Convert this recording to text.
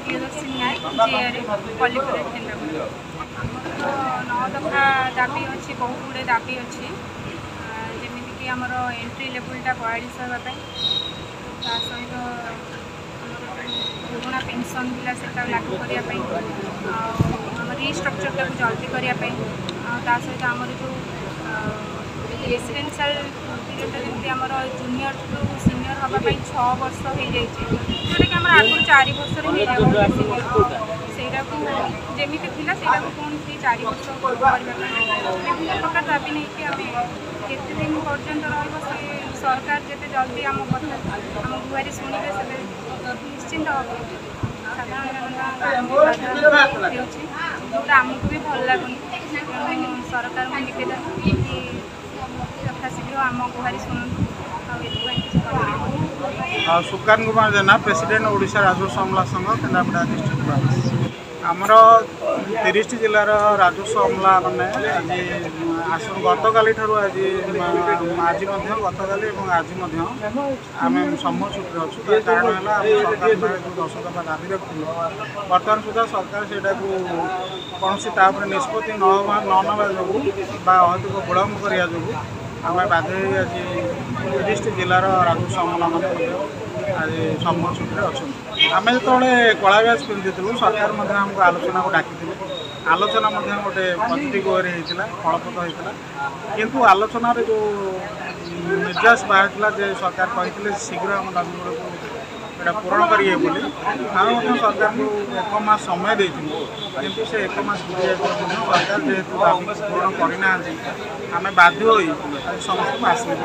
प्रियदर्शनी नायक GR collectorate Kendrapara. आमर 9 दफा दाबी अच्छी बहुत गुड़े दाबी अच्छी जमीक आमर एंट्री लेवलटा 42 होगापी सहित पुराणा पेनसन था लागू करने रिस्ट्रक्चर टाक जल्दी करने सहित आमर जो रेसिडेंशियल पीरियड जमी आम जूनियर टू सीनियर हाँपाई 6 वर्ष हो जोटा कि आम आगुरी 4 वर्ष जमी थी पुणी 4 वर्ष विभिन्न प्रकार दाबी नहीं आम केते दिन पर्यंत रही सरकार जिते जल्दी आम कथा आम गुहारी शुणे से निश्चिंत साधारण जोटा आमको भी भल लगुनि सरकार को निवेदन कि यथाशीघ्र आम गुहारी शुणु सुकान कुमार जेना प्रेसिडेंट ओडिशा राजस्व अमला संघ केन्द्रापड़ा डिस्ट्रिक्ट आमर 30 जिलार राजस्व अमला मैंने आज गत काली आज गतकाली आज आम सम्मत छुट्टी अच्छु कारण है सरकार जो 10 दफा दाबी रखिलु बर्तमान सुधा सरकार से कौन तापर निष्पत्ति नवा जो अधिक विलम्ब करने जो आम बाध्य आज 30 जिलार राजस्व अमला मैंने आज सम्मत छुट्टी अच्छा आम जो कला ब्याज पिंधु सरकार आमको आलोचना को डाकी आलोचना गोटे पॉजिटिव वे होता फलप्रद होता किंतु आलोचन जो निर्देश बाहर सरकार कहते शीघ्र आम दाबी गुड़ा पूरण करेंगे बोली आम सरकार को 1 मास समय देती किंतु से 1 मास सरकार जेहेतु दाबी पूरण करना आम बाध्य समस्त आश्रित।